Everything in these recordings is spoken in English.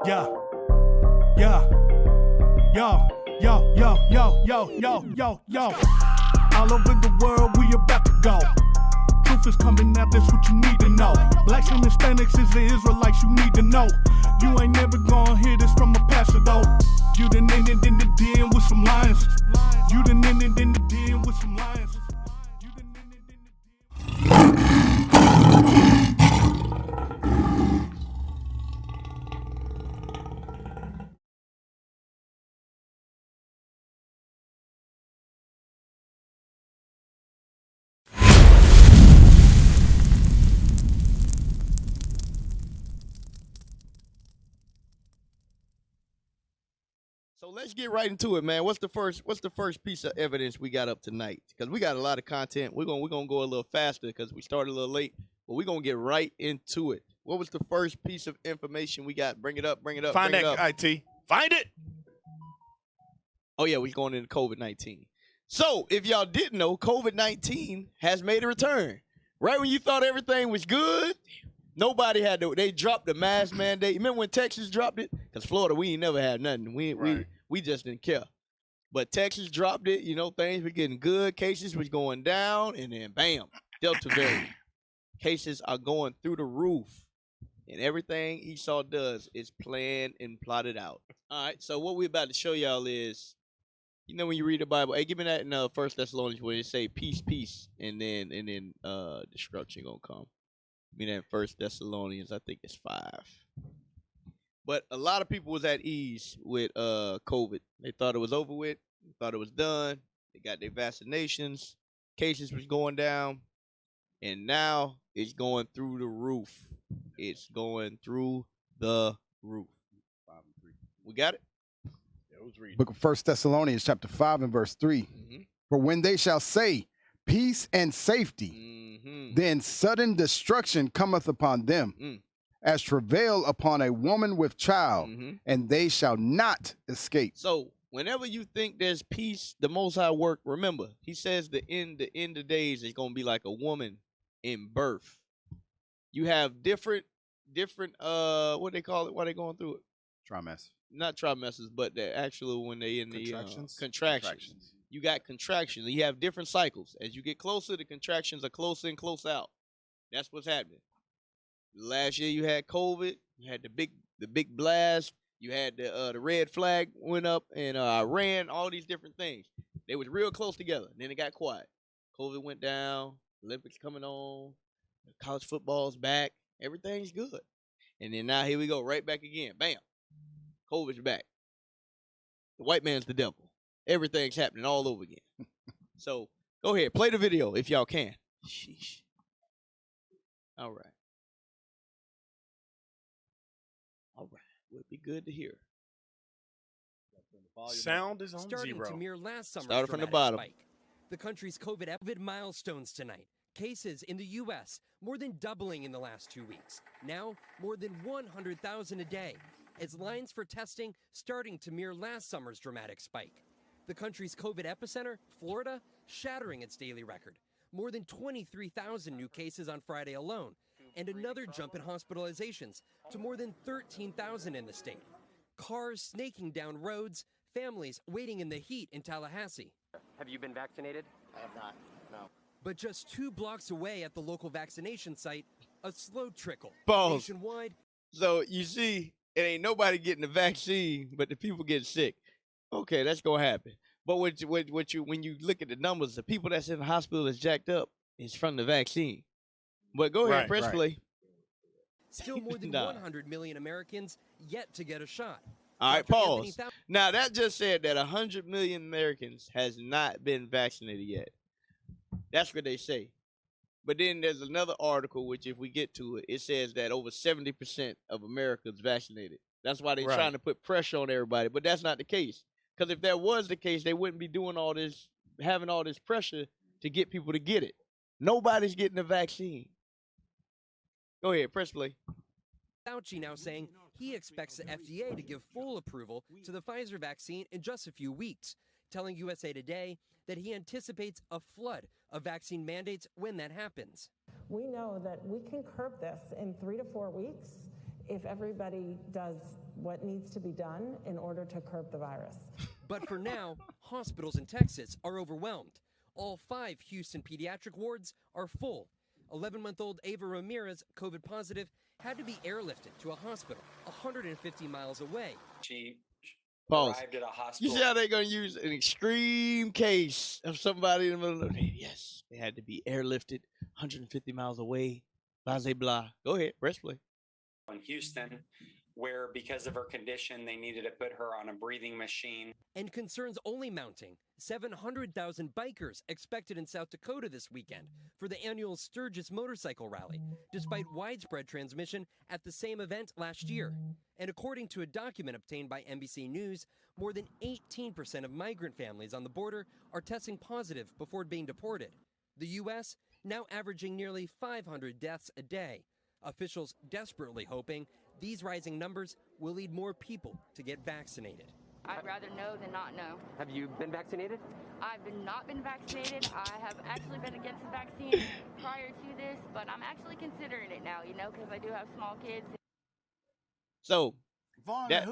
Yeah, yeah, yo, yo, yo, yo, yo, yo, yo, yo. All over the world, we about to go. Truth is coming out, that's what you need to know. Blacks and Hispanics is the Israelites you need to know. You ain't never gonna hear this from a pastor though. You done ended in the den with some lions. You done ended in the den with some lions. You done ended in the den. So let's get right into it, man. What's the first piece of evidence we got up tonight? Because we got a lot of content. We're gonna go a little faster because we started a little late, but we're gonna get right into it. What was the first piece of information we got? Bring it up. Find that, IT. Find it. Oh yeah, we're going into COVID-19. So if y'all didn't know, COVID-19 has made a return. Right when you thought everything was good, nobody had to. They dropped the mask mandate. Remember when Texas dropped it? Because Florida, we ain't never had nothing. We just didn't care. But Texas dropped it. You know, things were getting good. Cases was going down, and then bam, Delta variant. Cases are going through the roof, and everything Esau does is planned and plotted out. All right. So what we about to show y'all is, you know, when you read the Bible, hey, give me that in 1 Thessalonians where it say peace, peace, and then destruction gonna come. I mean, that 1 Thessalonians, I think it's 5. But a lot of people was at ease with COVID. They thought it was over with. They thought it was done. They got their vaccinations. Cases was going down. And now it's going through the roof. It's going through the roof. 5 and 3. We got it? Yeah, it was reading. Book of 1 Thessalonians chapter 5 and verse 3. Mm-hmm. For when they shall say peace and safety, then sudden destruction cometh upon them, as travail upon a woman with child, and they shall not escape. So whenever you think there's peace, the Most High work, remember, he says the end of days is going to be like a woman in birth. You have different, what they call it, why they going through it? Trimester. Not trimesters, but the actual when they in the contractions. You got contractions. You have different cycles. As you get closer, the contractions are closer and closer out. That's what's happening. Last year you had COVID. You had the big blast. You had the red flag went up in Iran. All these different things. They was real close together. Then it got quiet. COVID went down. Olympics coming on. College football's back. Everything's good. And then now here we go. Right back again. Bam. COVID's back. The white man's the devil. Everything's happening all over again. So go ahead, play the video if y'all can. Sheesh. All right. Would be good to hear. Sound is on Starting zero. to mirror last summer's Started from the dramatic bottom. spike. The country's COVID milestones tonight. Cases in the U.S. more than doubling in the last 2 weeks. Now, more than 100,000 a day. As lines for testing starting to mirror last summer's dramatic spike. The country's COVID epicenter, Florida, shattering its daily record. More than 23,000 new cases on Friday alone, and another jump in hospitalizations to more than 13,000 in the state. Cars snaking down roads, families waiting in the heat in Tallahassee. Have you been vaccinated? I have not, no. But just 2 blocks away at the local vaccination site, a slow trickle. Pause. Nationwide. So you see, it ain't nobody getting the vaccine, but the people get sick. Okay, that's gonna happen. But when you look at the numbers, the people that's in the hospital that's jacked up is from the vaccine. But go ahead, press play. Still more than 100 million Americans yet to get a shot. All right, Dr. pause. Now, that just said that 100 million Americans has not been vaccinated yet. That's what they say. But then there's another article, which if we get to it, it says that over 70% of America is vaccinated. That's why they're trying to put pressure on everybody. But that's not the case. Because if that was the case, they wouldn't be doing all this, having all this pressure to get people to get it. Nobody's getting the vaccine. Go ahead, press play. Fauci now saying he expects the FDA to give full approval to the Pfizer vaccine in just a few weeks, telling USA Today that he anticipates a flood of vaccine mandates when that happens. We know that we can curb this in 3 to 4 weeks if everybody does what needs to be done in order to curb the virus. But for now, hospitals in Texas are overwhelmed. All 5 Houston pediatric wards are full. 11-month-old Ava Ramirez, COVID positive, had to be airlifted to a hospital 150 miles away. She Pause. arrived at a You hospital. see how they're going to use an extreme case of somebody in the middle of the day? Yes, they had to be airlifted 150 miles away. Blah, blah, blah. Go ahead, press play. In Houston, where because of her condition, they needed to put her on a breathing machine. And concerns only mounting. 700,000 bikers expected in South Dakota this weekend for the annual Sturgis motorcycle rally, despite widespread transmission at the same event last year. And according to a document obtained by NBC News, more than 18% of migrant families on the border are testing positive before being deported. The U.S. now averaging nearly 500 deaths a day. Officials desperately hoping these rising numbers will lead more people to get vaccinated. I'd rather know than not know. Have you been vaccinated? I've not been vaccinated. I have actually been against the vaccine prior to this, but I'm actually considering it now, because I do have small kids. So, go ahead.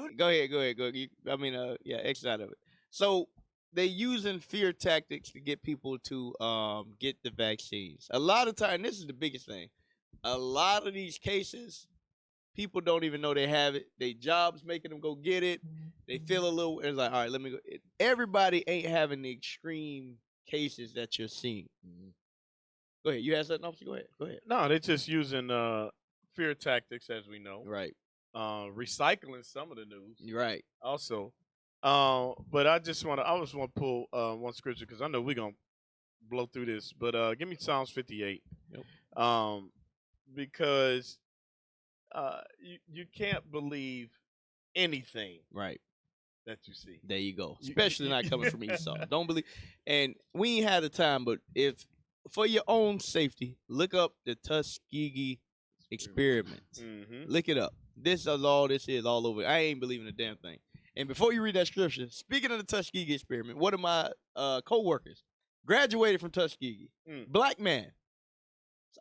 Exit out of it. So, they using fear tactics to get people to get the vaccines. A lot of time, this is the biggest thing. A lot of these cases, people don't even know they have it. Their job's making them go get it. They feel a little, it's like, all right, let me go. Everybody ain't having the extreme cases that you're seeing. Go ahead. You had something else? Go ahead. No, they're just using fear tactics, as we know. Right. Recycling some of the news. Right. Also. But I just want to pull one scripture because I know we're going to blow through this. But give me Psalms 58. Yep. Because you can't believe anything right that you see. There you go. Especially not coming from Esau. Don't believe. And we ain't had the time, but if for your own safety, look up the Tuskegee experiment. Look it up. This is all this is all over. I ain't believing a damn thing. And before you read that scripture, speaking of the Tuskegee experiment, one of my co-workers graduated from Tuskegee. Black man.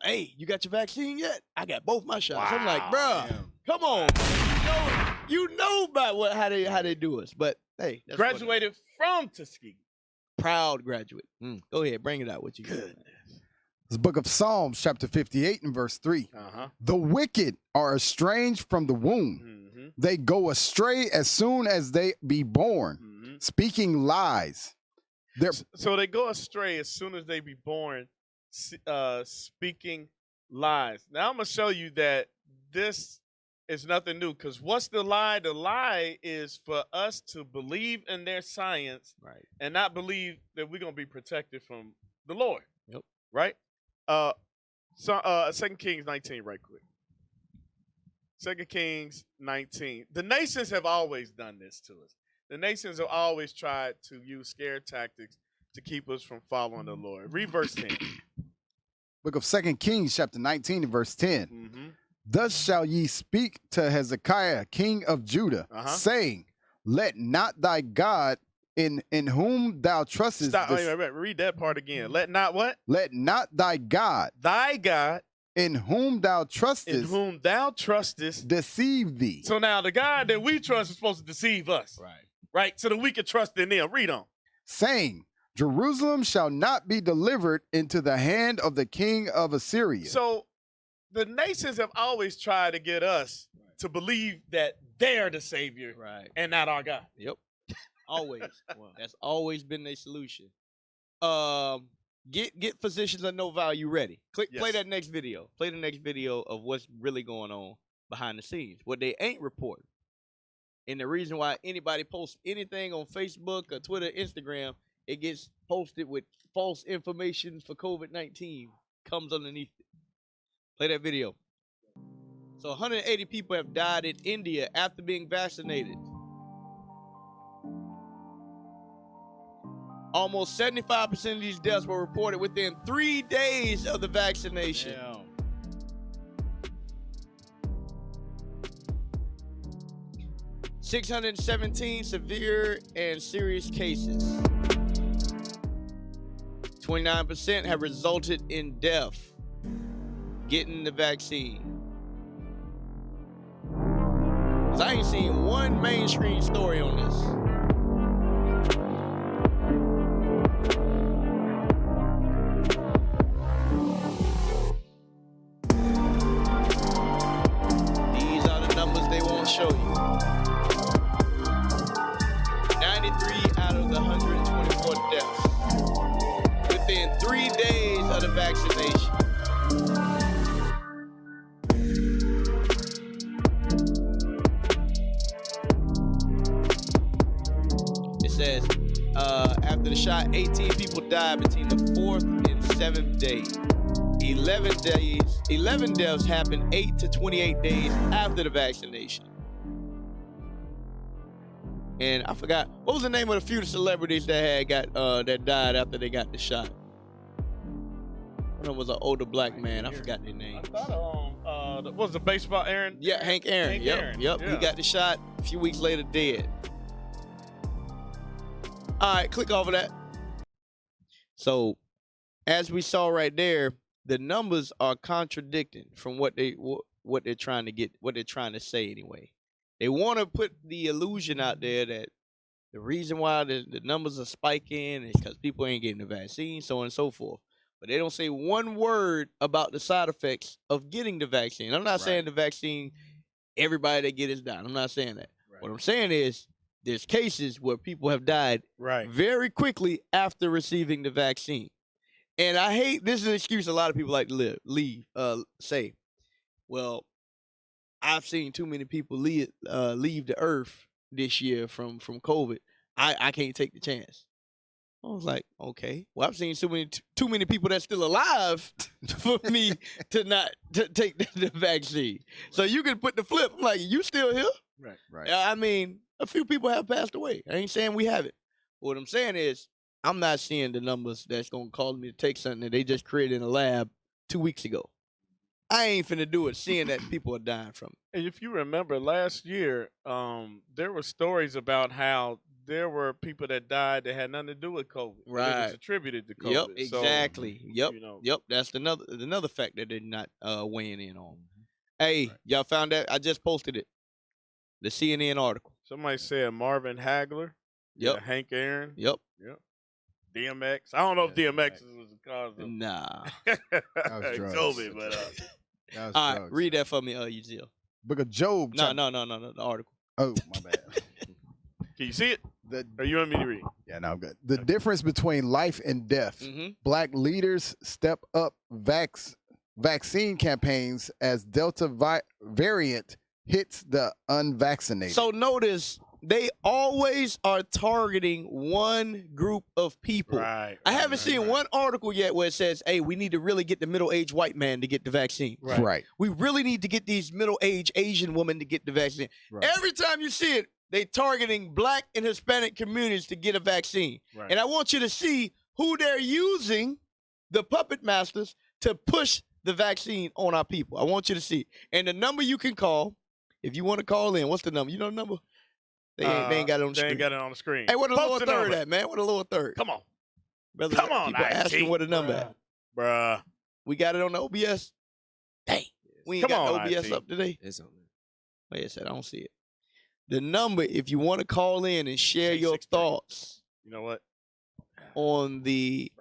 Hey, you got your vaccine yet? I got both my shots. Wow. I'm like, bruh, come on. You know about how they do us. But hey, that's graduated from Tuskegee. Proud graduate. Go ahead, bring it out. What you got? This book of Psalms, chapter 58 and verse 3. The wicked are estranged from the womb. They go astray as soon as they be born, speaking lies. So they go astray as soon as they be born, speaking lies. Now I'm going to show you that this is nothing new, because what's the lie? The lie is for us to believe in their science and not believe that we're going to be protected from the Lord. Yep. Right? 2 Kings 19 right quick. 2 Kings 19. The nations have always done this to us. The nations have always tried to use scare tactics to keep us from following the Lord. Read verse 10. Book of 2 Kings, chapter 19 and verse 10. Thus shall ye speak to Hezekiah, king of Judah, saying, let not thy God in whom thou trustest. Stop. Wait. Read that part again. Let not what? Let not thy God. Thy God. In whom thou trustest. In whom thou trustest. Deceive thee. So now the God that we trust is supposed to deceive us. Right? So that we can trust in them. Read on. Saying, Jerusalem shall not be delivered into the hand of the king of Assyria. So the nations have always tried to get us to believe that they're the Savior and not our God. Yep. Always. That's always been their solution. Get physicians of no value ready. Play that next video. Play the next video of what's really going on behind the scenes. What they ain't reporting. And the reason why anybody posts anything on Facebook or Twitter, Instagram, it gets posted with false information for COVID-19 comes underneath it. Play that video. So 180 people have died in India after being vaccinated. Almost 75% of these deaths were reported within 3 days of the vaccination. Damn. 617 severe and serious cases. 29% have resulted in death getting the vaccine. 'Cause I ain't seen one mainstream story on this. These are the numbers they won't show you. 93 out of the 124 deaths within 3 days of the vaccination. It says, after the shot, 18 people died between the 4th and 7th day. 11 deaths happened 8 to 28 days after the vaccination. And I forgot, what was the name of the few celebrities that that died after they got the shot? One of them was an older black man. I forgot their name. I thought what was the baseball Aaron? Yeah, Hank Aaron. Yep. Yeah. He got the shot. A few weeks later, dead. All right, click off of that. So, as we saw right there, the numbers are contradicting from what they're trying to get, what they're trying to say anyway. They want to put the illusion out there that the reason why the numbers are spiking is because people ain't getting the vaccine, so on and so forth. But they don't say one word about the side effects of getting the vaccine. I'm not saying the vaccine, everybody that get it dying. I'm not saying that. Right. What I'm saying is there's cases where people have died very quickly after receiving the vaccine. And I hate, this is an excuse a lot of people like to say, well, I've seen too many people leave the earth this year from COVID. I can't take the chance. I was like, okay. Well, I've seen too many people that's still alive for me to not take the vaccine. So you can put the flip. I'm like, you still here? Right. I mean, a few people have passed away. I ain't saying we haven't. What I'm saying is, I'm not seeing the numbers that's going to cause me to take something that they just created in a lab 2 weeks ago. I ain't finna do it seeing that people are dying from it. And if you remember last year, there were stories about how there were people that died that had nothing to do with COVID. Right. It was attributed to COVID. Yep, exactly. So, Yep. That's another fact that they're not weighing in on. Hey, y'all found that? I just posted it. The CNN article. Somebody said Marvin Hagler. Yep. Yeah, Hank Aaron. Yep. DMX. I don't know if DMX was the cause of Nah. COVID, but all right, read that for me, Uzziel. Book of Job. No, the article. Oh, my bad. Can you see it? Or you want me to read? Yeah, no, I'm good. The difference between life and death. Mm-hmm. Black leaders step up vaccine campaigns as Delta variant hits the unvaccinated. So notice they always are targeting one group of people. Right. I haven't seen one article yet where it says, hey, we need to really get the middle-aged white man to get the vaccine. Right. We really need to get these middle-aged Asian women to get the vaccine. Right. Every time you see it, they targeting black and Hispanic communities to get a vaccine. Right. And I want you to see who they're using, the puppet masters, to push the vaccine on our people. I want you to see. And the number you can call, if you want to call in, what's the number? You know the number? They ain't got it on the screen. They ain't got it on the screen. Hey, what the Post lower the third number. at, man? What the lower third? Come on. Brother, Come on, people asking what the number at. Bruh. We got it on the OBS? Dang. We ain't Come got on, the OBS IT. up today? It's on there. Wait a second, I don't see it. The number, if you want to call in and share your thoughts You know what? on the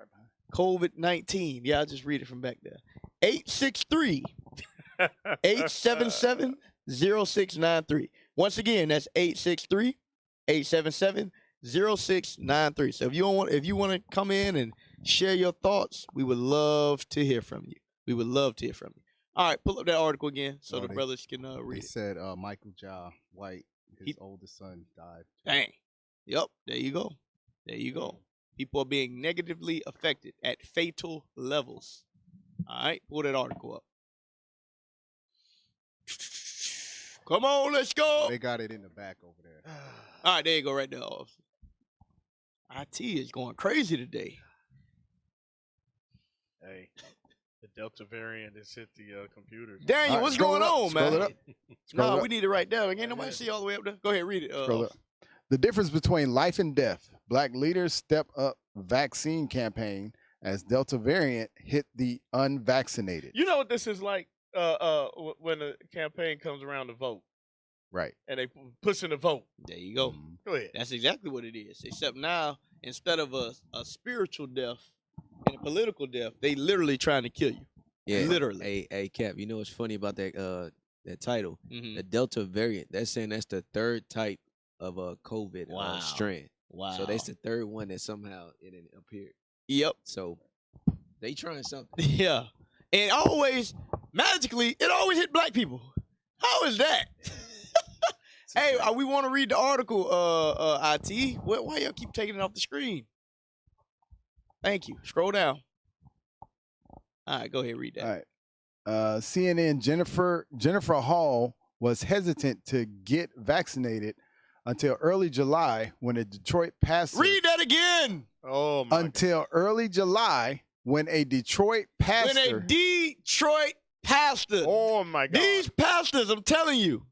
COVID-19. Yeah, I'll just read it from back there. 863-877-0693. Once again, that's 863-877-0693. So if you want to come in and share your thoughts, we would love to hear from you. We would love to hear from you. All right, pull up that article again so the brothers can read He it. said Michael Ja White, his oldest son, died. Dang. Yep, there you go. There you go. People are being negatively affected at fatal levels. All right, pull that article up. Come on, let's go. They got it in the back over there. All right, there you go, right there. Officer. IT is going crazy today. Hey, the Delta variant has hit the computers. Daniel, what's going on, man? Scroll it up. No, we need it right there. Ain't nobody see all the way up there. Go ahead, read it. Scroll up. The difference between life and death. Black leaders step up vaccine campaign as Delta variant hit the unvaccinated. You know what this is like when a campaign comes around to vote? Right. And they pushing the vote. There you go. Go ahead. That's exactly what it is. Except now, instead of a spiritual death and a political death, they literally trying to kill you. Yeah, literally. Hey, Cap. You know what's funny about that title? Mhm. The Delta variant. That's saying that's the third type of a COVID Wow. strand. Wow. So that's the third one that somehow it appeared. Yep. So they trying something. Yeah. And always, magically, it always hit black people. How is that? Hey, we want to read the article, IT. Why y'all keep taking it off the screen? Thank you. Scroll down. All right, go ahead, read that. All right. CNN Jennifer Hall was hesitant to get vaccinated until early July when a Detroit pastor. Read that again. Oh my. Until early July when a Detroit pastor. When a Detroit pastor. Oh my God. These pastors, I'm telling you.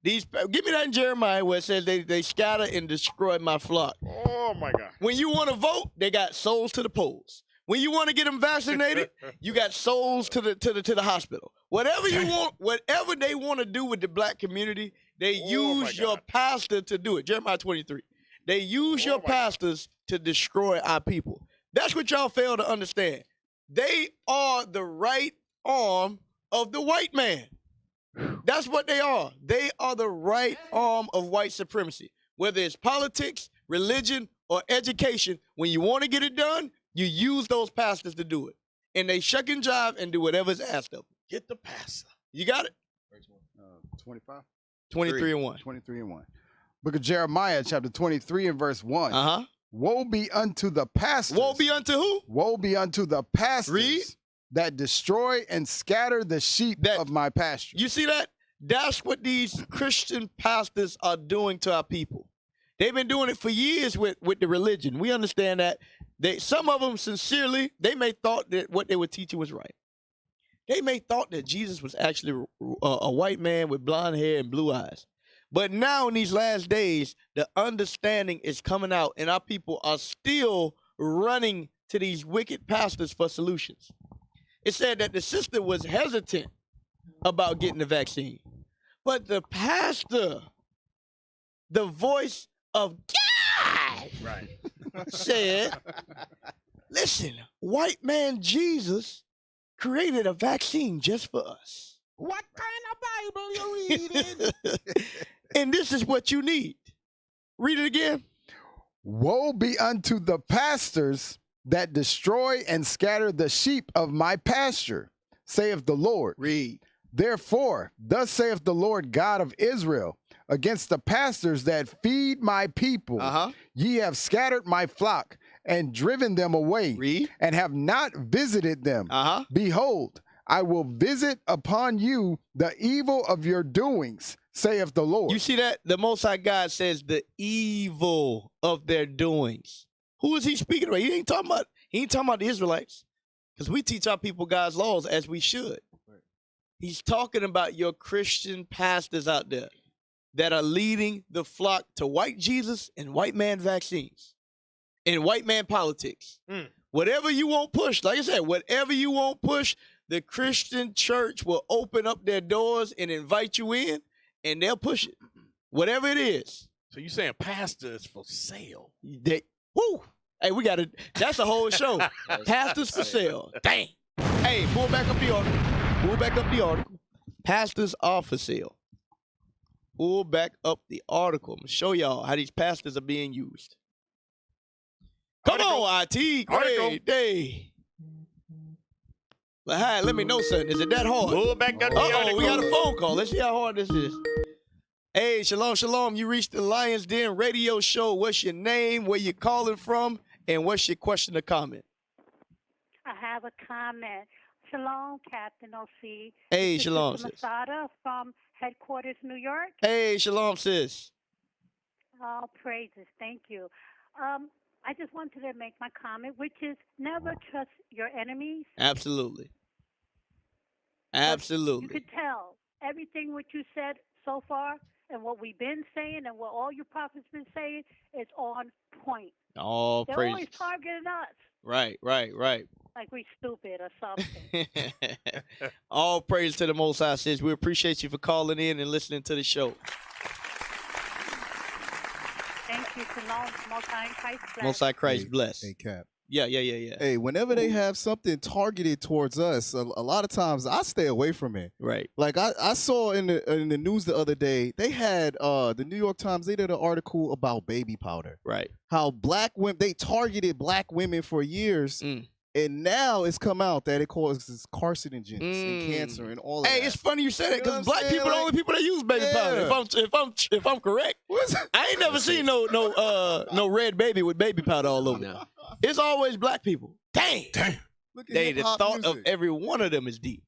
Give me that in Jeremiah where it says they scatter and destroy my flock. Oh my God. When you want to vote, they got souls to the polls. When you want to get them vaccinated, you got souls to the hospital. Whatever you want, whatever they want to do with the black community, they use your pastor to do it. Jeremiah 23. They use your pastors to destroy our people. That's what y'all fail to understand. They are the right arm of the white man. That's what they are. They are the right arm of white supremacy. Whether it's politics, religion, or education, when you want to get it done, you use those pastors to do it. And they shuck and jive and do whatever's asked of them. Get the pastor. You got it? 25? 23 and 1. 23 and 1. Book of Jeremiah, chapter 23 and verse 1. Uh-huh. Woe be unto the pastors. Woe be unto who? Woe be unto the pastors. Read. That destroy and scatter the sheep of my pasture. You see that? That's what these Christian pastors are doing to our people. They've been doing it for years with the religion. We understand that. Some of them, sincerely, they may thought that what they were teaching was right. They may thought that Jesus was actually a white man with blonde hair and blue eyes. But now in these last days, the understanding is coming out, and our people are still running to these wicked pastors for solutions. It said that the sister was hesitant about getting the vaccine. But the pastor, the voice of God, said, listen, white man Jesus created a vaccine just for us. What kind of Bible you reading? And this is what you need. Read it again. Woe be unto the pastors that destroy and scatter the sheep of my pasture, saith the Lord. Read. Therefore, thus saith the Lord God of Israel, against the pastors that feed my people, ye have scattered my flock and driven them away. Read. And have not visited them. Behold, I will visit upon you the evil of your doings, saith the Lord. You see that? The Most High God says the evil of their doings. Who is he speaking about? He ain't talking about the Israelites. Because we teach our people God's laws as we should. He's talking about your Christian pastors out there that are leading the flock to white Jesus and white man vaccines and white man politics. Whatever you won't push, like I said, whatever you won't push, the Christian church will open up their doors and invite you in, and they'll push it. Whatever it is. So you saying pastors for sale? Woo! Hey, that's a whole show. Pastors for sale. Dang. Hey, pull back up the article. Pull back up the article. Pastors are for sale. Pull back up the article. I'm going to show y'all how these pastors are being used. Come on, IT. Great day. But hi, let me know something. Is it that hard? Pull back up the article. We got a phone call. Let's see how hard this is. Hey, shalom, shalom. You reached the Lion's Den radio show. What's your name, where you calling from, and what's your question or comment? I have a comment. Shalom, Captain OC. Hey, This is shalom, Sister sis. Masada from headquarters, New York. Hey, shalom, sis. All praises. Thank you. I just wanted to make my comment, which is never trust your enemies. Absolutely. You Absolutely. could tell everything what you said so far and what we've been saying and what all your prophets been saying is on point. All They're praises. always targeting us Right. like we stupid or something. All praise to the Most High, sis. We appreciate you for calling in and listening to the show. Peace and love. Multi-Christ bless. Multi-Christ bless. Hey, Cap. Yeah. Hey, whenever they have something targeted towards us, a lot of times I stay away from it. Right. Like I saw in the news the other day, they had the New York Times, they did an article about baby powder. Right. How black women, they targeted black women for years. And now it's come out that it causes carcinogens and cancer and all of that. Hey, it's funny you said that because black people are the only people that use baby Yeah. powder. If I'm correct, I ain't never seen no red baby with baby powder all over. No. It's always black people. Dang. Look at The hip-hop thought of music. every one of them is deep.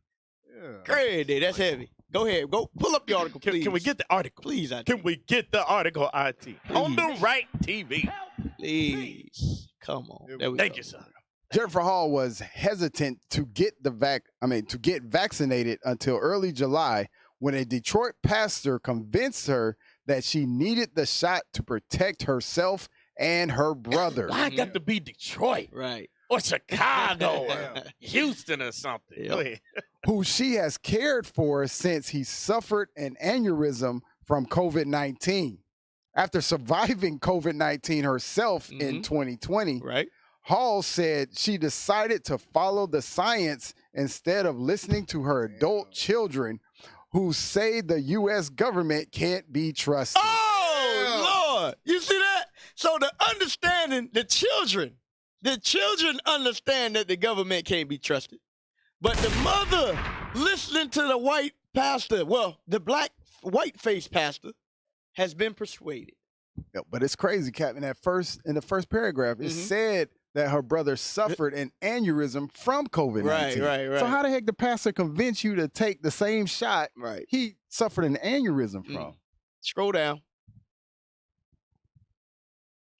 Yeah. Crazy, that's heavy. Go ahead, go pull up the article, please. Can we get the article? Please, Can we get the article, IT? On the right TV. Please. Come on. There we Thank go. you, sir. Jennifer Hall was hesitant to get vaccinated until early July when a Detroit pastor convinced her that she needed the shot to protect herself and her brother. Why I got to be Detroit? Right. Or Chicago or Houston or something. Yep. Go ahead. Who she has cared for since he suffered an aneurysm from COVID-19. After surviving COVID-19 herself in 2020, Right. Hall said she decided to follow the science instead of listening to her adult children who say the U.S. government can't be trusted. Oh, Lord. You see that? So the children understand that the government can't be trusted. But the mother listening to the white pastor, well, the white-faced pastor, has been persuaded. Yeah, but it's crazy, Cap. In the first paragraph, it said that her brother suffered an aneurysm from COVID-19. Right. So how the heck the pastor convince you to take the same shot he suffered an aneurysm from? Scroll down.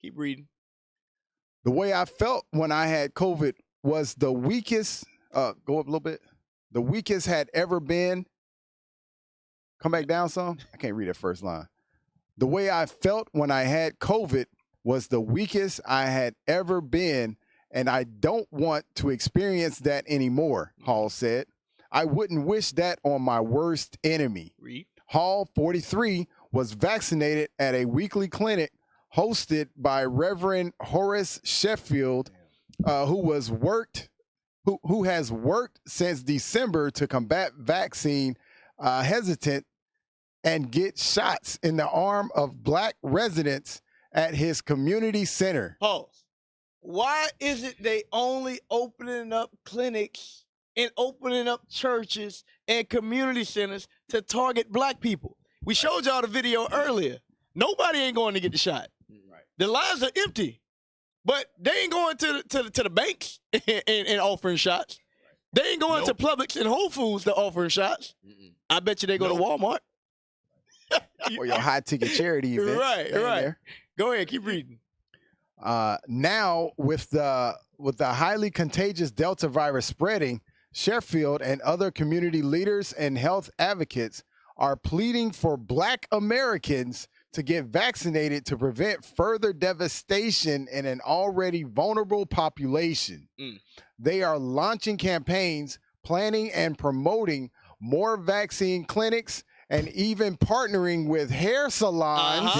Keep reading. The way I felt when I had COVID was the weakest, go up a little bit, the weakest had ever been. Come back down some. I can't read that first line. The way I felt when I had COVID was the weakest I had ever been, and I don't want to experience that anymore, Hall said. I wouldn't wish that on my worst enemy. Read. Hall, 43, was vaccinated at a weekly clinic hosted by Reverend Horace Sheffield, who has worked since December to combat vaccine hesitant and get shots in the arm of black residents at his community center. Pause. Why is it they only opening up clinics and opening up churches and community centers to target black people? We showed y'all the video earlier. Nobody ain't going to get the shot. Right. The lines are empty, but they ain't going to the banks and offering shots. They ain't going to Publix and Whole Foods to offering shots. I bet you they go to Walmart. Or your high ticket charity events. Right. There. Go ahead, keep reading. Now, with the highly contagious Delta virus spreading, Sheffield and other community leaders and health advocates are pleading for black Americans to get vaccinated to prevent further devastation in an already vulnerable population. They are launching campaigns, planning and promoting more vaccine clinics, and even partnering with hair salons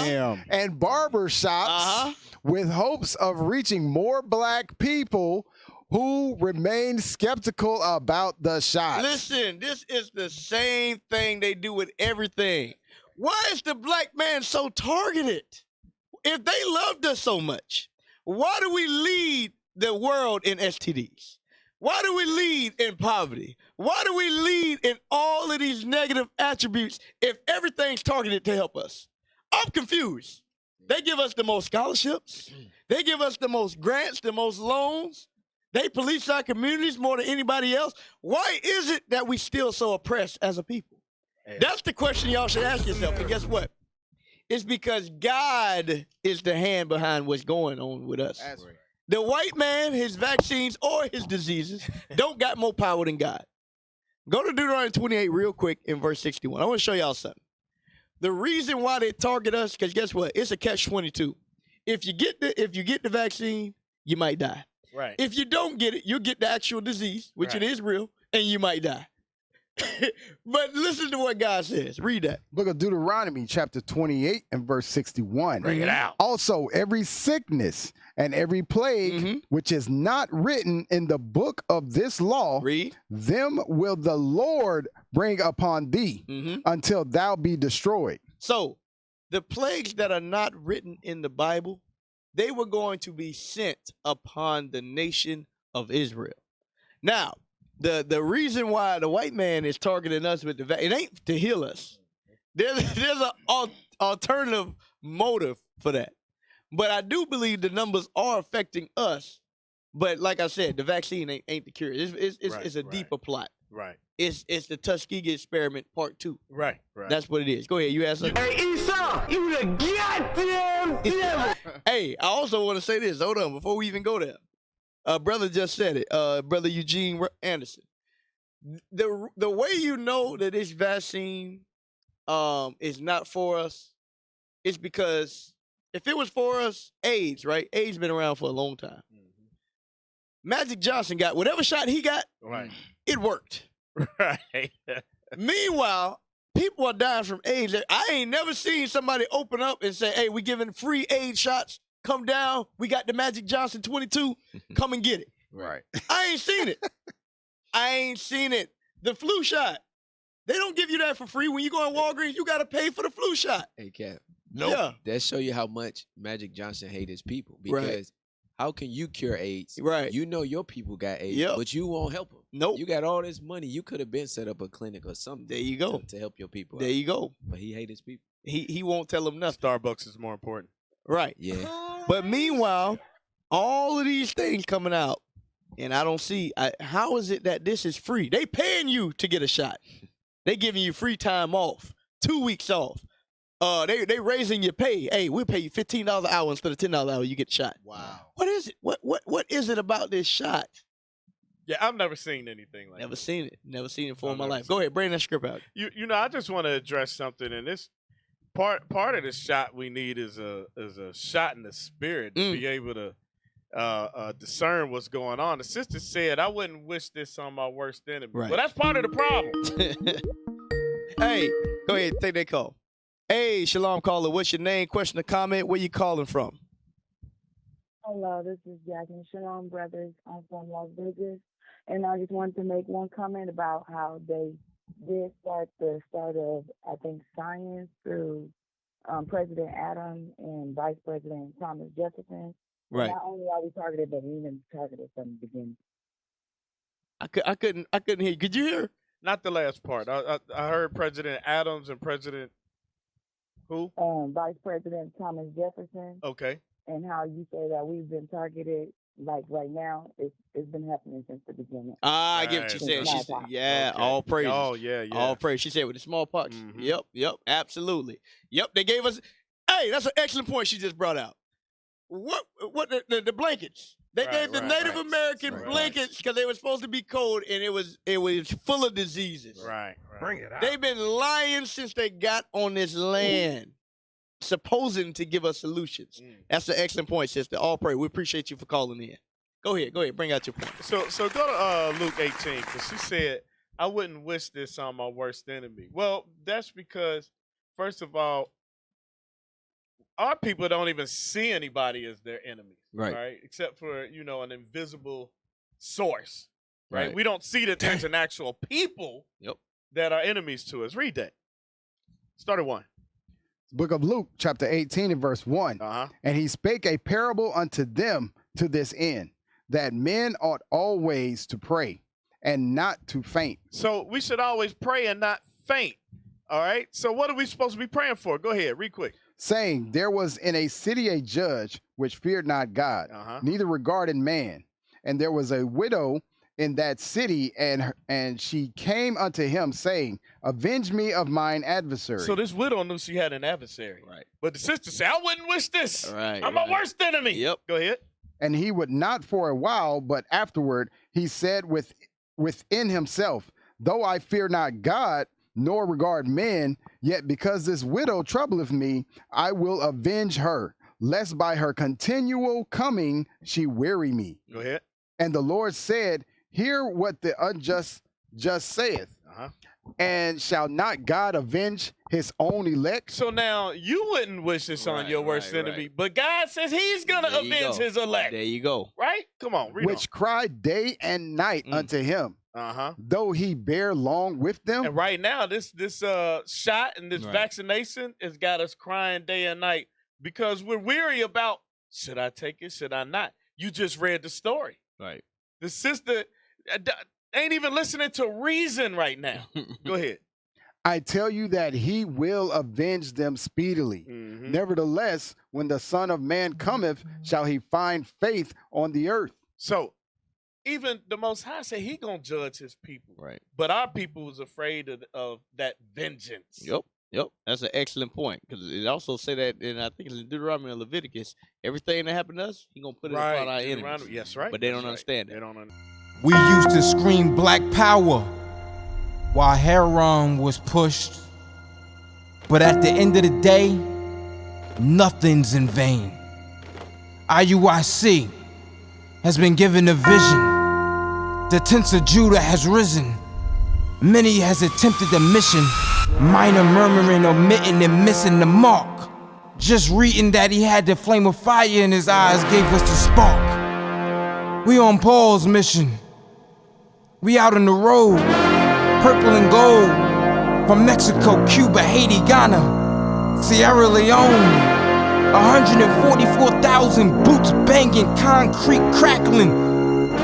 and barber shops with hopes of reaching more black people who remain skeptical about the shot. Listen, this is the same thing they do with everything. Why is the black man so targeted? If they loved us so much, why do we lead the world in STDs? Why do we lead in poverty? Why do we lead in all of these negative attributes if everything's targeted to help us? I'm confused. They give us the most scholarships. They give us the most grants, the most loans. They police our communities more than anybody else. Why is it that we still so oppressed as a people? That's the question y'all should ask yourself. And guess what? It's because God is the hand behind what's going on with us. That's right. The white man, his vaccines or his diseases don't got more power than God. Go to Deuteronomy 28 real quick in verse 61. I want to show y'all something. The reason why they target us, because guess what? It's a catch-22. If you get the vaccine, you might die. Right. If you don't get it, you'll get the actual disease, which it is real, and you might die. But listen to what God says. Read that. Book of Deuteronomy, chapter 28 and verse 61. Bring it out. Also, every sickness and every plague which is not written in the book of this law, them will the Lord bring upon thee until thou be destroyed. So, the plagues that are not written in the Bible, they were going to be sent upon the nation of Israel. Now, the reason why the white man is targeting us with the vaccine, it ain't to heal us. There's an alternative motive for that. But I do believe the numbers are affecting us. But like I said, the vaccine ain't the cure. It's a deeper plot. Right. It's the Tuskegee experiment part 2. Right. That's what it is. Go ahead. You ask something. Hey, Esau, you the goddamn devil. Hey, I also want to say this. Hold on, before we even go there. Brother just said it. Brother Eugene Anderson. The way you know that this vaccine is not for us is because if it was for us, AIDS, right? AIDS been around for a long time. Magic Johnson got whatever shot he got. Right. It worked. Right. Meanwhile, people are dying from AIDS. I ain't never seen somebody open up and say, hey, we giving free AIDS shots. Come down. We got the Magic Johnson 22. Come and get it. Right. I ain't seen it. I ain't seen it. The flu shot. They don't give you that for free. When you go on Walgreens, you got to pay for the flu shot. Hey, Cap. No. Yeah. That show you how much Magic Johnson hate his people. Because how can you cure AIDS? Right. You know your people got AIDS, but you won't help them. Nope. You got all this money. You could have been set up a clinic or something. There you go. To help your people There out. you go. But he hate his people. He won't tell them nothing. Starbucks is more important. Right. Yeah. But meanwhile, all of these things coming out, and I don't see, how is it that this is free? They paying you to get a shot. They giving you free time off, 2 weeks off. They raising your pay. Hey, we'll pay you $15 an hour instead of $10 an hour. You get shot. Wow. What is it? What is it about this shot? Yeah, I've never seen anything like Never that. seen it. Never seen it in my life. Go ahead, bring that script out. You know, I just want to address something, and this part of the shot we need is a shot in the spirit to be able to discern what's going on. The sister said, "I wouldn't wish this on my worst enemy." Right. Well, that's part of the problem. Hey, go ahead, take that call. Hey, Shalom caller, what's your name, question, or comment? Where you calling from? Hello, this is Jasmine. Shalom, brothers. I'm from Las Vegas, and I just wanted to make one comment about how they did start the start of, I think, science through President Adams and Vice President Thomas Jefferson. Right. Not only are we targeted, but we've been targeted from the beginning. I couldn't hear you. Could you hear? Not the last part. I heard President Adams and President who? Vice President Thomas Jefferson. Okay. And how you say that we've been targeted, like right now, it's been happening since the beginning. I get what you're saying. She said, yeah, okay. All praise. Oh, yeah. All praise. She said with the smallpox. Yep, absolutely. Yep, they gave us. Hey, that's an excellent point she just brought out. What the blankets? They gave the Native American blankets because they were supposed to be cold, and it was full of diseases. Right. Bring it out. They've been lying since they got on this land, supposing to give us solutions. That's an excellent point, sister. All praise. We appreciate you for calling in. Go ahead. Bring out your point. So go to Luke 18, because she said, I wouldn't wish this on my worst enemy. Well, that's because, first of all, our people don't even see anybody as their enemies, right? Except for, an invisible source, right? We don't see that there's an actual people that are enemies to us. Read that. Start at 1. Book of Luke, chapter 18 and verse 1. And he spake a parable unto them to this end, that men ought always to pray and not to faint. So we should always pray and not faint. All right. So what are we supposed to be praying for? Go ahead, read quick. Saying, there was in a city a judge which feared not God, neither regarded man. And there was a widow in that city, and she came unto him, saying, avenge me of mine adversary. So this widow knew she had an adversary. Right. But the sister said, I wouldn't wish this. Right. I'm my worst enemy. Yep. Go ahead. And he would not for a while, but afterward he said within himself, though I fear not God, nor regard men, yet because this widow troubleth me, I will avenge her, lest by her continual coming she weary me. Go ahead. And the Lord said, hear what the unjust just saith. And shall not God avenge his own elect? So now you wouldn't wish this on your worst enemy, but God says he's going to avenge his elect. There you go. Right? Come on, read Which cry day and night unto him, though he bear long with them. And right now, this shot and this vaccination has got us crying day and night because we're weary about, should I take it, should I not? You just read the story. Right. The sister ain't even listening to reason right now. Go ahead. I tell you that he will avenge them speedily. Nevertheless, when the Son of Man cometh, shall he find faith on the earth? So, even the Most High said he gonna judge his people. Right. But our people is afraid of that vengeance. Yep. That's an excellent point because it also say that, and I think it's in Deuteronomy and Leviticus, everything that happened to us, he gonna put it upon our enemies. Yes, right. But they don't understand it. They don't understand. We used to scream black power while Heron was pushed. But at the end of the day, nothing's in vain. IUIC has been given a vision. The tents of Judah has risen. Many has attempted the mission, minor murmuring, omitting, and missing the mark. Just reading that he had the flame of fire in his eyes gave us the spark. We on Paul's mission. We out on the road, purple and gold, from Mexico, Cuba, Haiti, Ghana, Sierra Leone. 144,000 boots banging, concrete crackling.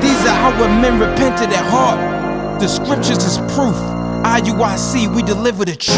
These are our men repented at heart. The scriptures is proof. IUIC, we deliver the truth.